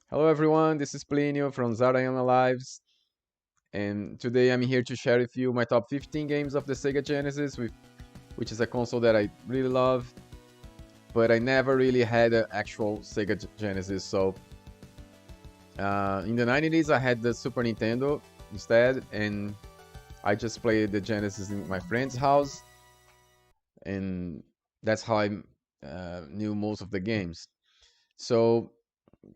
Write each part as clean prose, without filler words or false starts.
Hello everyone, this is Plinio from Zarayana Lives, and today I'm here to share with you my top 15 games of the Sega Genesis, which is a console that I really love, but I never really had an actual Sega Genesis. So in the 90s, I had the Super Nintendo instead, and I just played the Genesis in my friend's house, and that's how I knew most of the games. So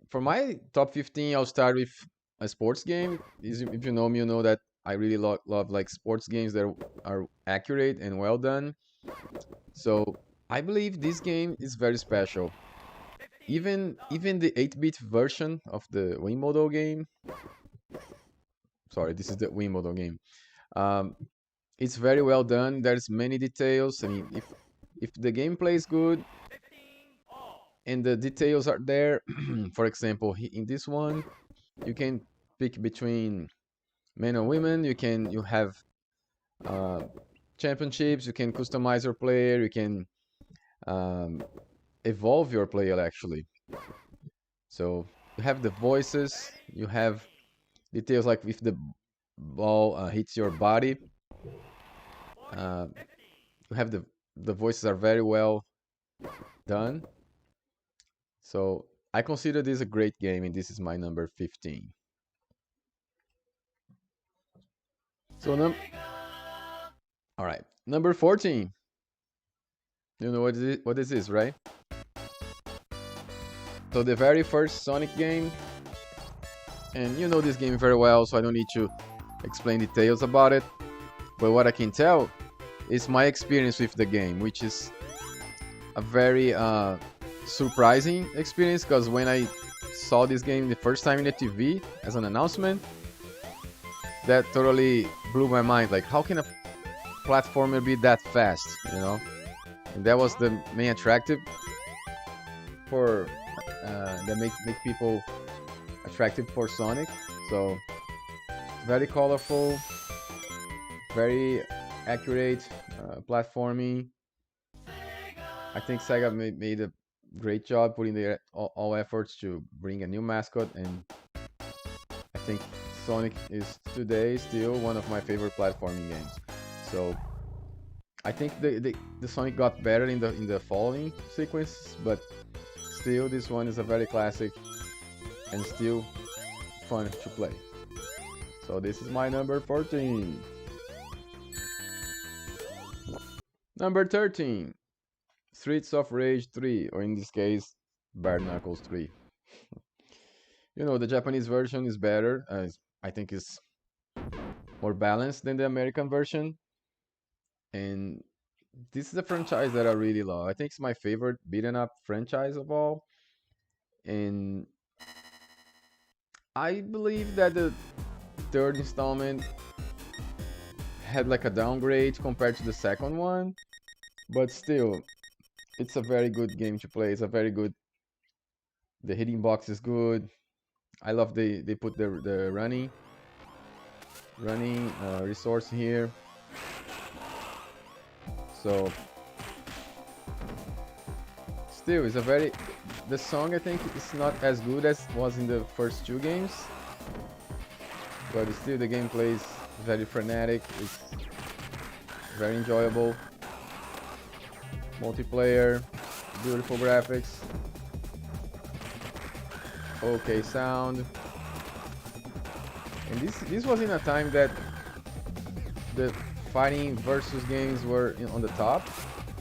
for my top 15, I'll start with a sports game. If you know me, you know that I really love like sports games that are accurate and well done. So I believe this game is very special. Even the 8-bit version of the Wimbledon game. Sorry, this is the Wimbledon game. Um, it's very well done. There's many details. I mean, if the gameplay is good and the details are there, for example, in this one, you can pick between men and women. You have uh, championships. You can customize your player. You can um, evolve your player actually. So you have the voices. You have details like if the ball hits your body. Uh, you have the voices are very well done. So I consider this a great game, and this is my number 15. So all right, number 14. You know what this is, right? So the very first Sonic game, and you know this game very well, so I don't need to explain details about it. But what I can tell is my experience with the game, which is a very surprising experience because when I saw this game the first time in the TV as an announcement, that totally blew my mind. Like, how can a platformer be that fast? You know, and that was the main attractive for that make people attractive for Sonic. So very colorful, very accurate platforming. I think Sega made a great job putting their all efforts to bring a new mascot, and I think Sonic is today still one of my favorite platforming games. So I think the Sonic got better in the following sequence, but still this one is a very classic and still fun to play. So this is my number 14. Number 13, Streets of Rage 3, or in this case, Bare Knuckles 3. You know, the Japanese version is better. I think it's more balanced than the American version. And this is a franchise that I really love. I think it's my favorite beaten up franchise of all. And I believe that the third installment had like a downgrade compared to the second one. But still, it's a very good game to play. It's a very good. The hitting box is good. I love they put the running resource here. So still, it's a very the song I think is not as good as was in the first two games, but still the gameplay is very frenetic. It's very enjoyable. Multiplayer, beautiful graphics, okay sound, and this was in a time that the fighting versus games were on the top,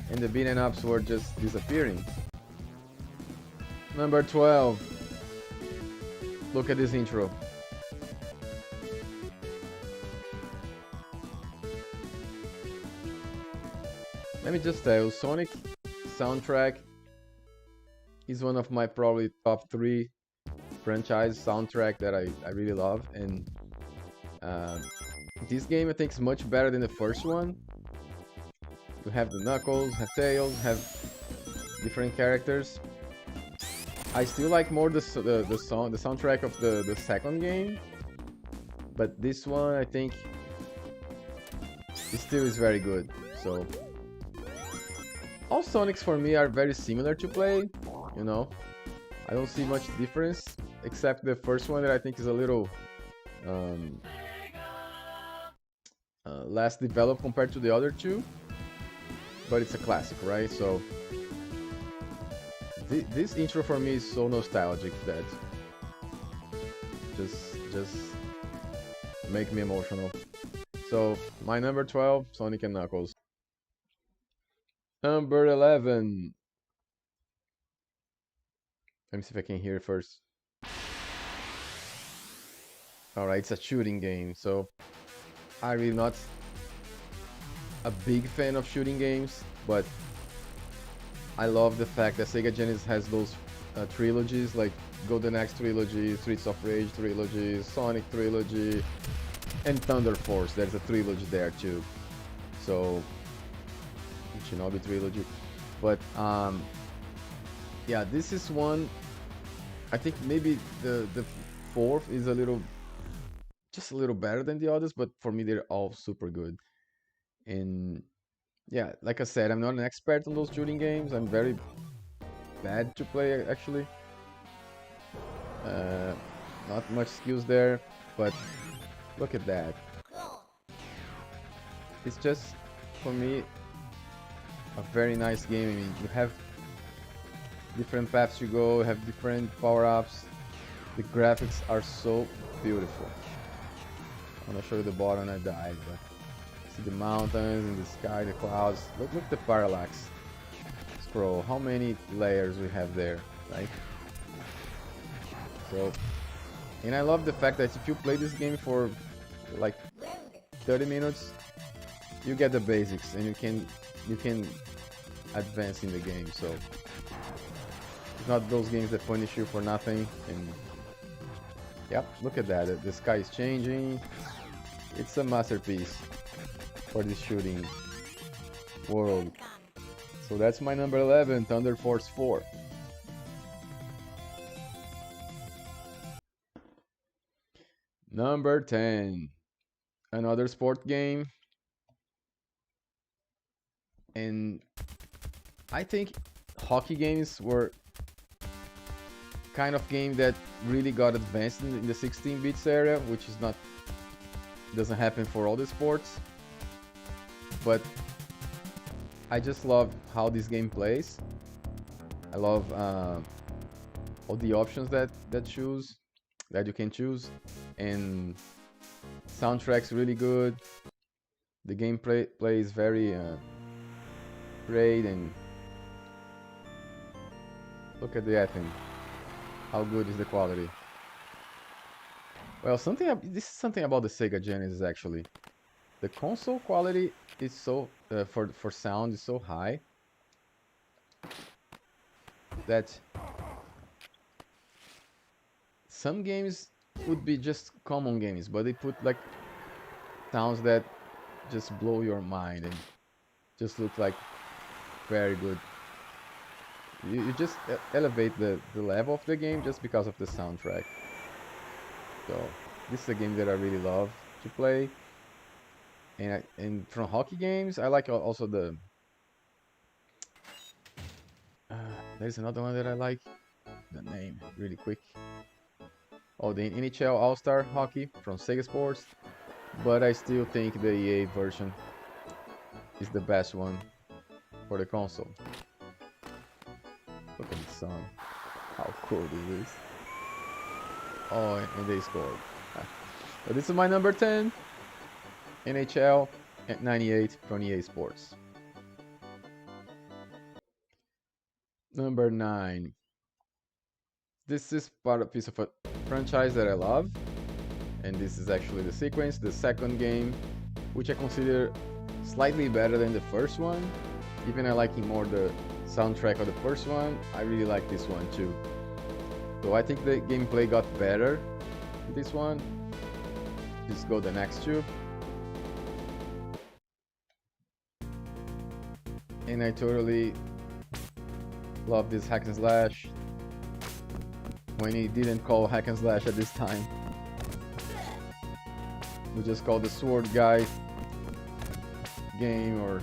and the beaten ups were just disappearing. Number 12. Look at this intro. Let me just tell you, Sonic soundtrack is one of my probably top 3 franchise soundtrack that I really love, and uh, this game I think is much better than the first one. You have the Knuckles, have Tails, have different characters. I still like more the soundtrack of the second game, but this one I think it still is very good. So all Sonics for me are very similar to play, you know. I don't see much difference, except the first one that I think is a little um, less developed compared to the other two. But it's a classic, right? So this intro for me is so nostalgic that just make me emotional. So my number 12, Sonic and Knuckles. Number 11. Let me see if I can hear it first. Alright, it's a shooting game, so I'm really not a big fan of shooting games, but I love the fact that Sega Genesis has those trilogies, like Golden Axe trilogy, Streets of Rage trilogy, Sonic trilogy, and Thunder Force. There's a trilogy there too. So Shinobi trilogy, but yeah, this is one. I think maybe the fourth is just a little better than the others, but for me they're all super good. And yeah, like I said, I'm not an expert on those shooting games. I'm very bad to play actually. Not much skills there, but look at that. It's just, for me, a very nice game. I mean, you have different paths to go, have different power-ups. The graphics are so beautiful. I'm gonna show you the bottom, I died, but see the mountains and the sky, the clouds. Look the parallax scroll. How many layers we have there, right? So, and I love the fact that if you play this game for like 30 minutes, you get the basics and you can advance in the game. So it's not those games that punish you for nothing. And yep, look at that. The sky is changing. It's a masterpiece for this shooting world. So that's my number 11, Thunder Force 4. Number 10, another sport game. And I think hockey games were kind of game that really got advanced in the 16 bits area, which is not doesn't happen for all the sports. But I just love how this game plays. I love all the options that you can choose, and soundtrack's really good. The gameplay plays very great, and look at the Ayrton. How good is the quality? Well, this is something about the Sega Genesis actually. The console quality is so for sound is so high that some games would be just common games, but they put like sounds that just blow your mind and just look like very good. You just elevate the level of the game just because of the soundtrack. So this is a game that I really love to play. And from hockey games, I like also the. There's another one that I like. The name really quick. Oh, the NHL All-Star Hockey from Sega Sports. But I still think the EA version is the best one for the console. Look at the sun. How cool this is. Oh, and they scored. But this is my number 10. NHL at 98 from EA Sports. Number 9. This is piece of a franchise that I love. And this is actually the sequence, the second game, which I consider slightly better than the first one. Even I liking more the soundtrack of the first one, I really like this one too. So I think the gameplay got better with this one. Let's go the next two. And I totally love this hack and slash when he didn't call hack and slash at this time. We just call the sword guy game or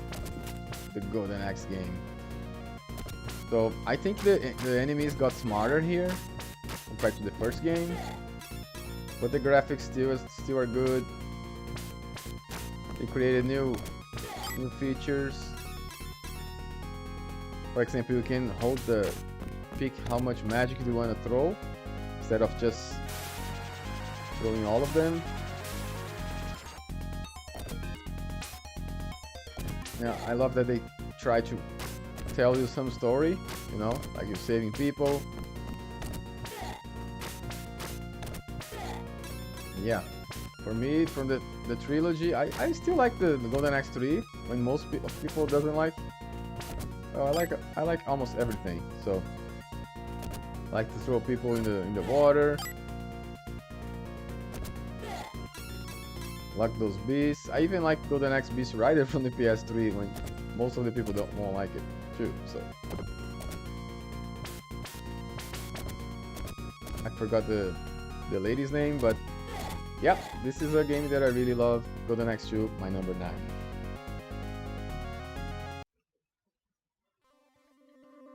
the golden axe game. So I think the enemies got smarter here compared to the first game, but the graphics still are good. They created new features. For example, you can pick how much magic you want to throw instead of just throwing all of them. Yeah, I love that they try to tell you some story, you know, like you're saving people. Yeah, for me, from the trilogy, I still like the Golden Axe 3 when most people doesn't like. I like almost everything. So I like to throw people in the water. Like those beasts. I even like Golden Axe Beast Rider from the PS3 when most of the people won't like it too. So I forgot the lady's name, but yeah, this is a game that I really love. Golden Axe 2, my number 9.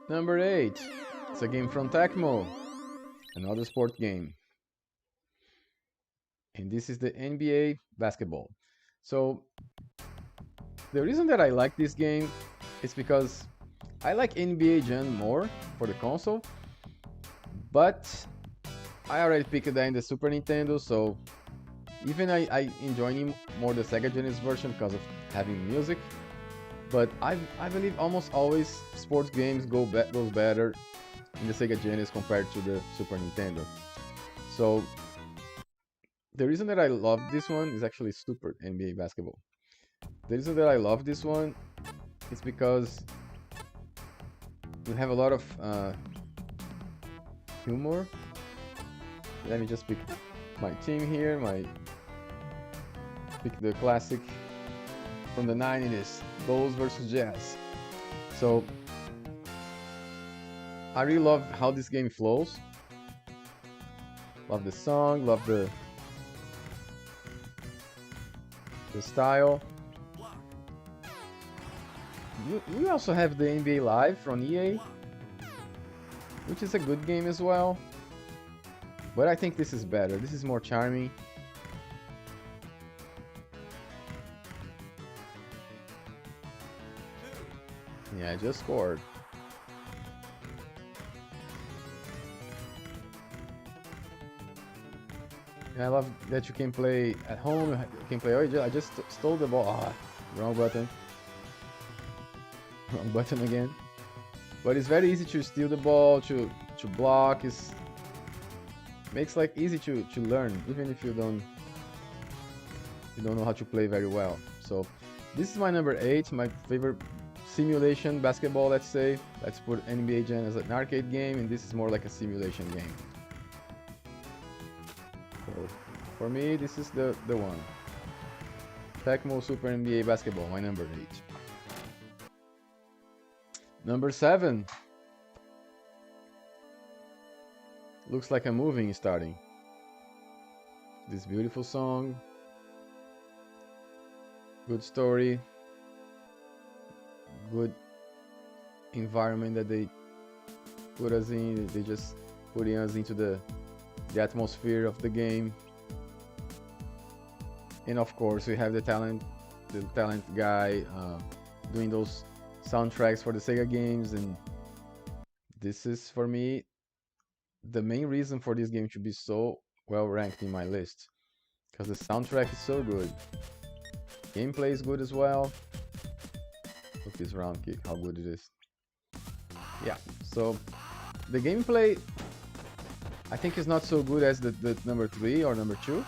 Number 8. It's a game from Tecmo, another sport game. And this is the NBA Basketball. So the reason that I like this game is because I like NBA Jam more for the console, but I already picked that in the Super Nintendo, so even I enjoy more the Sega Genesis version because of having music. But I believe almost always sports games goes better in the Sega Genesis compared to the Super Nintendo. So the reason that I love this one is actually Super NBA Basketball. The reason that I love this one is because you have a lot of humor. Let me just pick my team here. Pick the classic from the 90s, Bulls versus Jazz. So I really love how this game flows. Love the song, love the style. We also have the NBA Live from EA, which is a good game as well. But I think this is better. This is more charming. Yeah, I just scored. And I love that you can play at home. You can play. Oh, I just stole the ball. Ah, wrong button. Wrong button again. But it's very easy to steal the ball, to block. Makes like easy to learn, even if you don't know how to play very well. So this is my number 8, my favorite simulation basketball. Let's say, let's put NBA Jam as an arcade game, and this is more like a simulation game. So for me, this is the one. Tecmo Super NBA Basketball, my number 8. Number 7. Looks like a movie is starting. This beautiful song. Good story. Good environment that they put us in. They just putting us into the atmosphere of the game. And of course we have the talent guy doing those soundtracks for the Sega games, and this is for me the main reason for this game to be so well ranked in my list, because the soundtrack is so good. Gameplay is good as well. Look this round kick, how good it is. Yeah, so the gameplay I think is not so good as the number 3 or number 2,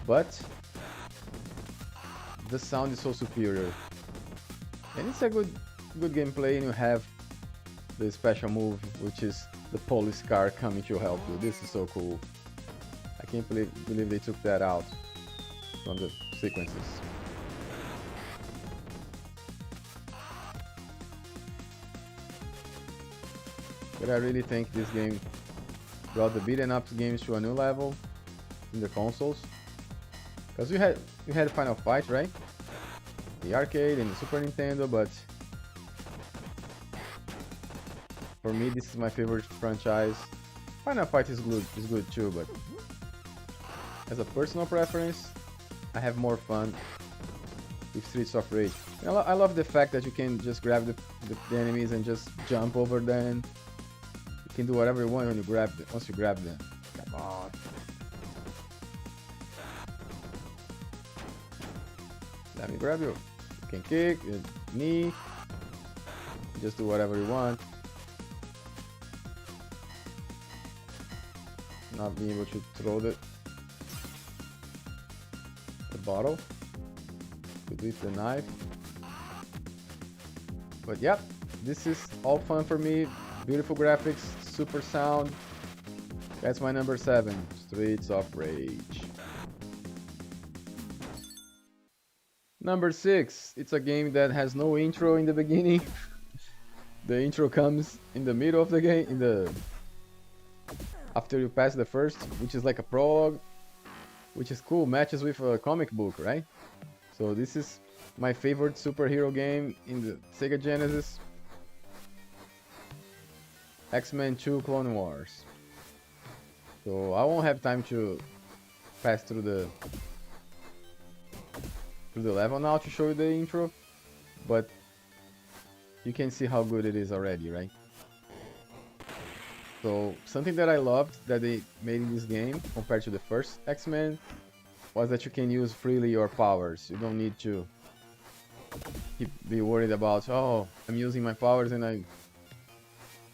but the sound is so superior. And it's a good gameplay, and you have the special move, which is the police car coming to help you. This is so cool. I can't believe they took that out from the sequences. But I really think this game brought the beaten up games to a new level in the consoles. Because you had Final Fight, right? The arcade and the Super Nintendo, but For me, this is my favorite franchise. Final Fight is good too, but as a personal preference, I have more fun with Streets of Rage. I love the fact that you can just grab the enemies and just jump over them. You can do whatever you want when you grab them, once you grab them. Come on. Let me grab you. You can kick, knee, just do whatever you want. Not being able to throw the bottle with the knife. But yep, this is all fun for me. Beautiful graphics, super sound. That's my number 7, Streets of Rage. Number 6, it's a game that has no intro in the beginning. The intro comes in the middle of the game, after you pass the first, which is like a prologue, which is cool, matches with a comic book, right? So this is my favorite superhero game in the Sega Genesis. X-Men 2 Clone Wars. So I won't have time to pass through the level now to show you the intro, but you can see how good it is already, right? So something that I loved that they made in this game compared to the first X-Men was that you can use freely your powers. You don't need to be worried about, oh, I'm using my powers and I'm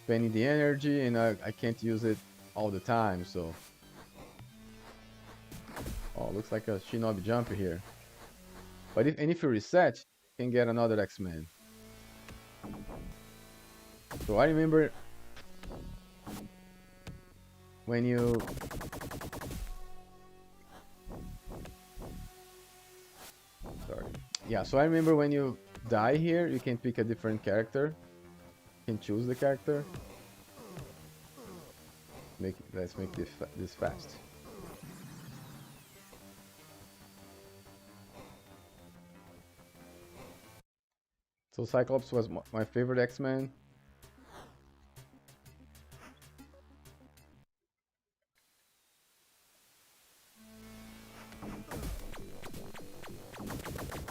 spending the energy and I can't use it all the time. So, oh, looks like a Shinobi jump here. But if you reset, you can get another X-Men. So I remember when you so I remember when you die here, you can pick a different character. You can choose the character. Let's make this fast. So Cyclops was my favorite X-Men.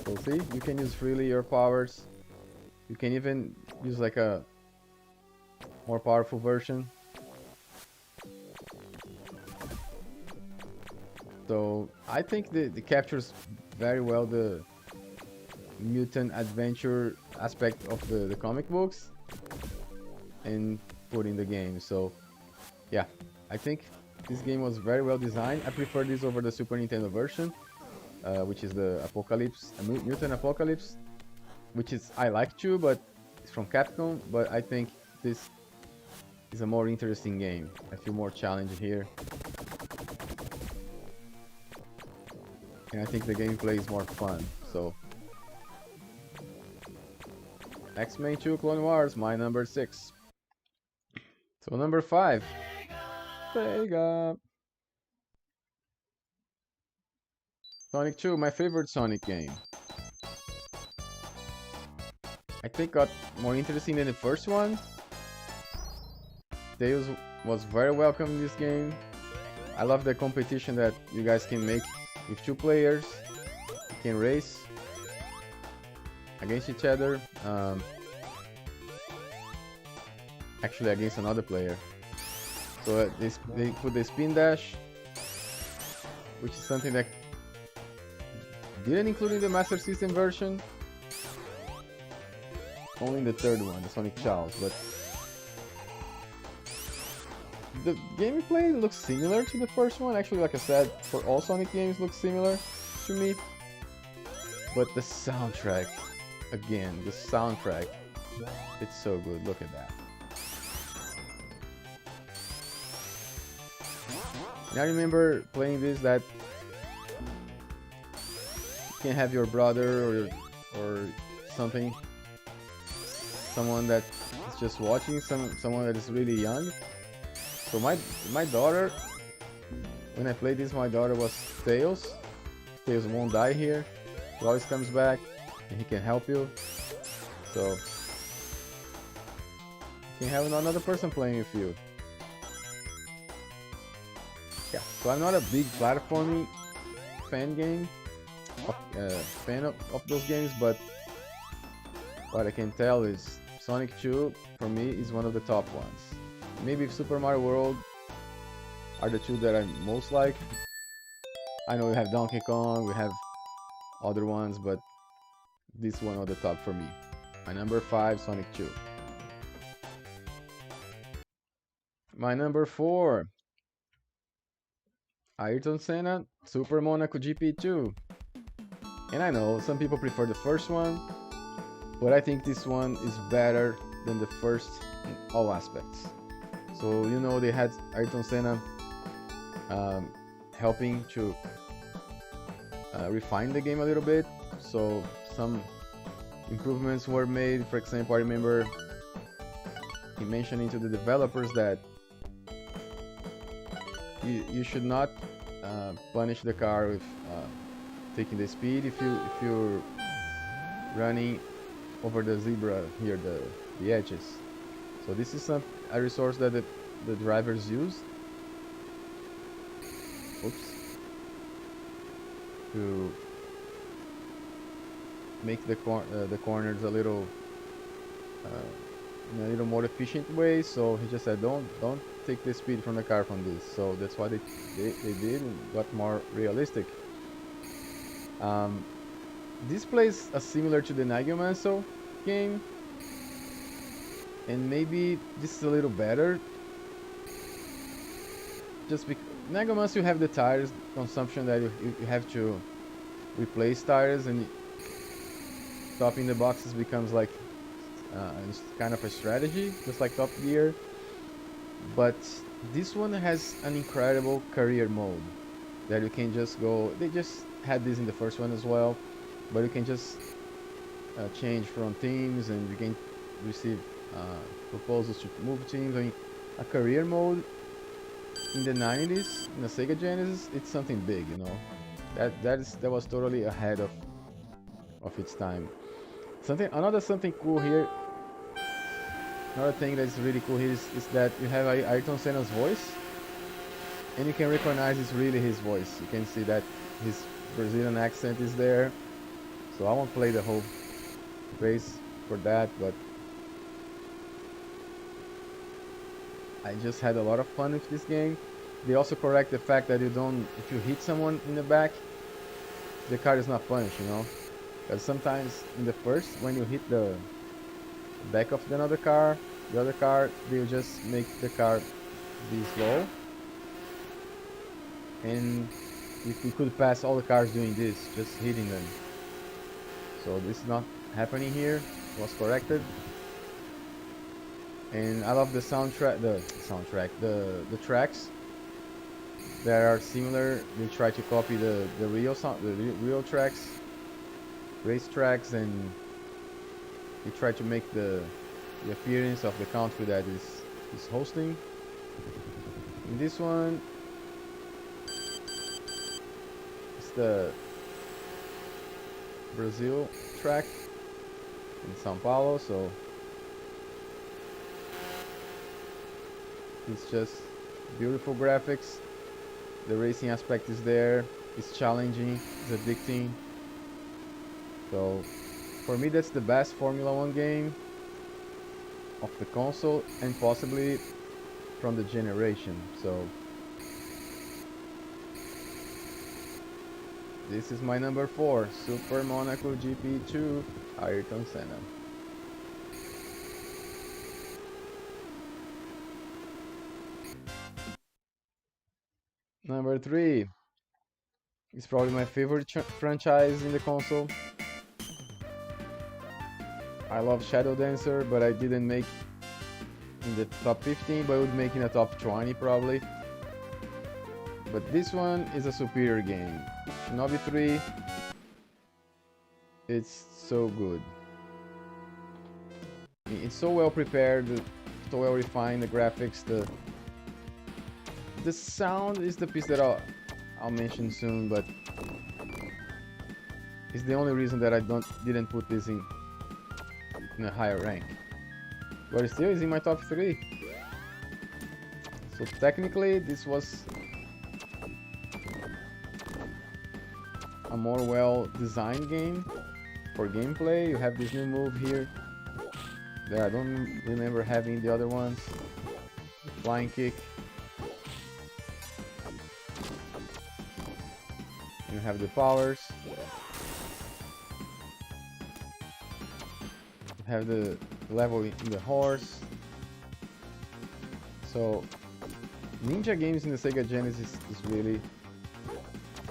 So see, you can use freely your powers. You can even use like a more powerful version. So I think it captures very well the mutant adventure aspect of the comic books and put in the game. So yeah, I think this game was very well designed. I prefer this over the Super Nintendo version, which is the Mutant Apocalypse, which is I like too, but it's from Capcom. But I think this is a more interesting game. I feel more challenged here, and I think the gameplay is more fun. So X-Men 2 Clone Wars, my number 6. So number 5, Sega. Sonic 2, my favorite Sonic game. I think got more interesting than the first one. Tails was very welcome in this game. I love the competition that you guys can make with 2 players. You can race against each other. Actually against another player. So they put the spin dash, which is something that didn't include in the Master System version. Only in the third one, the Sonic Chaos, but the gameplay looks similar to the first one. Actually, like I said, for all Sonic games looks similar to me. But the soundtrack, again, it's so good. Look at that. And I remember playing this that you can have your brother or something, someone that is just watching, someone that is really young. So my daughter, when I played this, my daughter was Tails. Tails won't die here. He always comes back and he can help you. So can have another person playing with you. Yeah, so I'm not a big platforming fan of those games, but what I can tell is Sonic 2 for me is one of the top ones. Maybe Super Mario World are the two that I most like. I know we have Donkey Kong, we have other ones, but this one on the top for me. My number 5, Sonic 2. My number 4, Ayrton Senna, Super Monaco GP2. And I know some people prefer the first one, but I think this one is better than the first in all aspects. So you know they had Ayrton Senna helping to refine the game a little bit. So some improvements were made. For example, I remember he mentioning to the developers that you should not punish the car with taking the speed if you're running over the zebra here, the edges. So this is a resource that the drivers use. Oops. To make the corners a little in a little more efficient way. So he just said, don't take the speed from the car from this. So that's what they did and got more realistic. This plays similar to the Nagomanso game, and maybe this is a little better. Just because Nagomanso you have the tires consumption that you have to replace tires, and stopping the boxes becomes like it's kind of a strategy, just like Top Gear. But this one has an incredible career mode that you can just go. They just had this in the first one as well, but you can just change from teams, and you can receive proposals to move teams. I mean, a career mode in the 90s in the Sega Genesis, it's something big, you know. That was totally ahead of its time. Another something cool here. Another thing that's really cool here is that you have Ayrton Senna's voice, and you can recognize it's really his voice. You can see that his Brazilian accent is there. So I won't play the whole race for that, but I just had a lot of fun with this game. They also correct the fact that if you hit someone in the back, the car is not punished, you know? Because sometimes in the first, when you hit the back of the other car, they'll just make the car be slow. And if you could pass all the cars doing this, just hitting them. So this is not happening here. It was corrected. And I love the the tracks that are similar. They try to copy the real tracks, race tracks, and they try to make the appearance of the country that is hosting. In this one, it's the Brazil track in São Paulo, so it's just beautiful graphics. The racing aspect is there. It's challenging. It's addicting. So for me, that's the best Formula 1 game of the console and possibly from the generation. So this is my number 4, Super Monaco GP2, Ayrton Senna. Number 3 is probably my favorite franchise in the console. I love Shadow Dancer, but I didn't make in the top 15, but I would make in the top 20 probably. But this one is a superior game. Shinobi 3, it's so good. I mean, it's so well prepared, so well refined, the graphics, the sound is the piece that I'll mention soon, but it's the only reason that I didn't put this in a higher rank. but still is in my top 3. So technically this was a more well designed game for gameplay. You have this new move here that I don't remember having the other ones. Flying kick. You have the powers. You have the level in the horse. So ninja games in the Sega Genesis is really...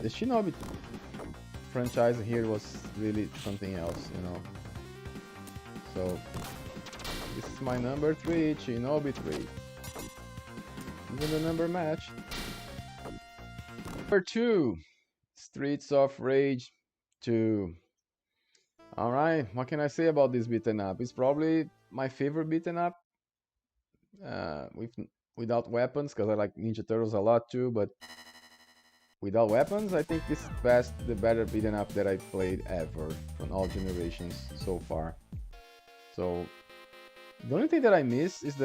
The Shinobi franchise here was really something else, you know. So this is my number 3, Shinobi 3. Even the number match. Number 2, Streets of Rage 2. Alright, what can I say about this beaten up? It's probably my favorite beaten up. Without weapons, because I like Ninja Turtles a lot too, but without weapons, I think this is the better beaten up that I played ever from all generations so far. So the only thing that I miss is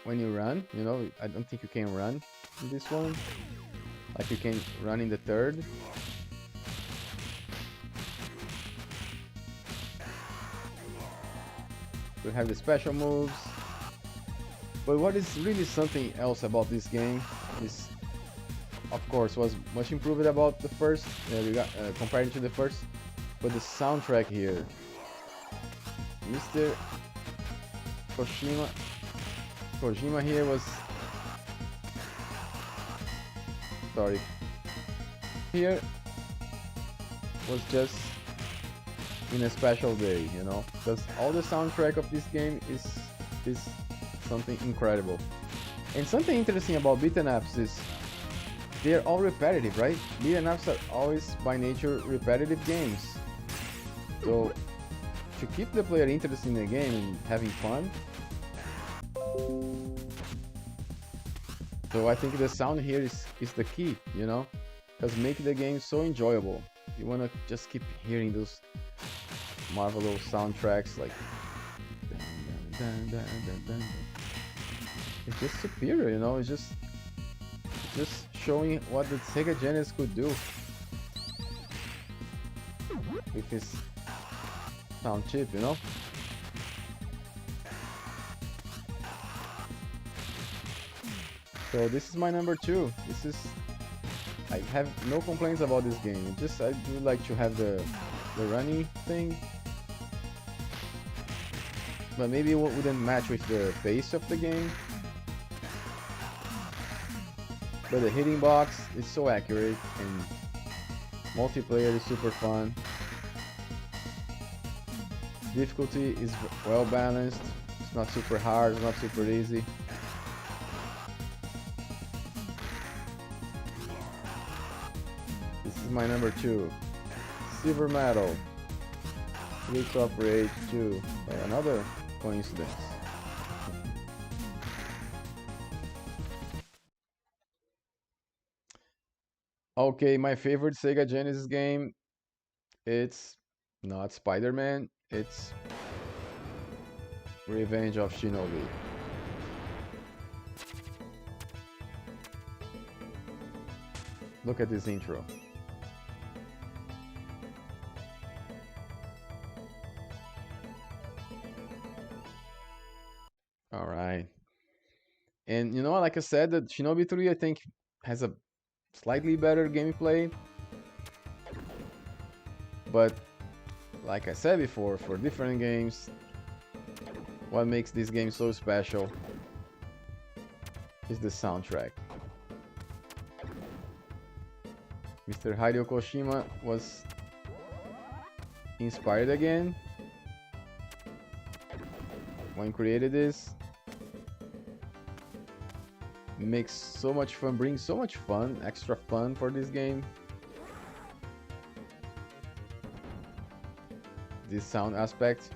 when you run, you know, I don't think you can run in this one. Like you can run in the third. We have the special moves. But what is really something else about this game is, of course, was much improved about the first, compared to the first, but the soundtrack here. Mr. Kojima here was... Sorry. Here was just in a special day, you know, because all the soundtrack of this game is something incredible. And something interesting about beaten ups is they're all repetitive, right? Beaten ups are always by nature repetitive games. So to keep the player interested in the game and having fun, so I think the sound here is the key, you know, because make the game so enjoyable. You wanna just keep hearing those marvelous soundtracks like dun, dun, dun, dun. It's just superior, you know. It's just showing what the Sega Genesis could do with its sound chip, you know. So this is my number 2. I have no complaints about this game. I do like to have the running thing, but maybe it wouldn't match with the pace of the game. But the hitting box is so accurate, and multiplayer is super fun. Difficulty is well balanced. It's not super hard, it's not super easy. This is my number 2. Silver Medal. Streets of Rage 2. Another coincidence. Okay, my favorite Sega Genesis game, it's not Spider-Man, it's Revenge of Shinobi. Look at this intro. Alright. And you know, like I said, the Shinobi 3 I think has a slightly better gameplay, but like I said before, for different games, what makes this game so special is the soundtrack. Mr. Hideo Kojima was inspired again when created this. Makes so much fun, brings so much fun, extra fun for this game. This sound aspect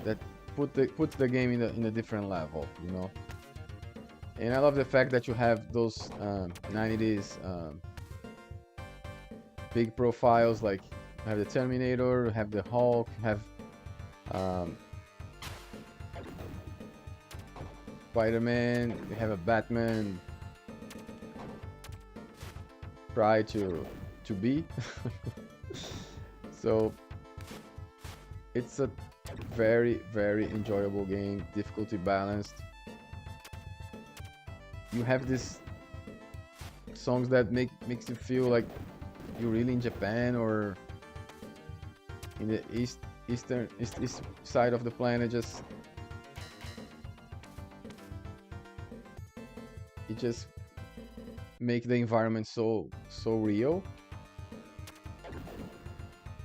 that puts the game in a different level, you know. And I love the fact that you have those 90s big profiles, like you have the Terminator, you have the Hulk, you have Spider-Man, we have a Batman try to be. So it's a very enjoyable game, difficulty balanced. You have these songs that makes you feel like you're really in Japan or in the east side of the planet. It just make the environment so real.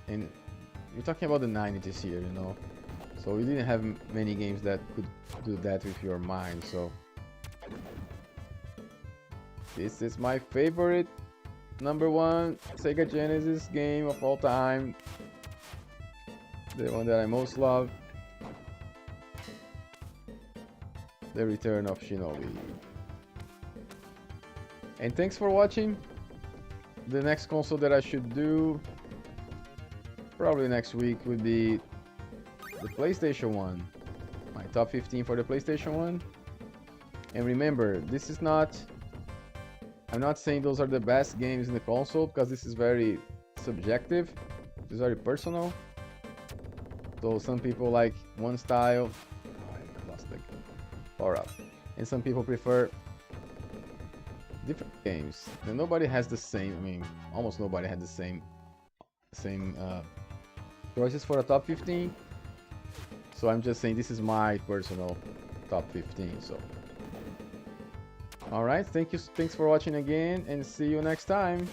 And you're talking about the 90s here, you know, so we didn't have many games that could do that with your mind. So this is my favorite #1 Sega Genesis game of all time, the one that I most love, The Return of Shinobi. And thanks for watching. The next console that I should do, probably next week, would be the PlayStation 1. My top 15 for the PlayStation 1. And remember, this is not... I'm not saying those are the best games in the console, because this is very subjective. It's very personal. So some people like one style. I lost the power up. And some people prefer different games. And nobody has the same, I mean, almost nobody had the same choices for a top 15. So I'm just saying this is my personal top 15. So alright, thanks for watching again, and see you next time.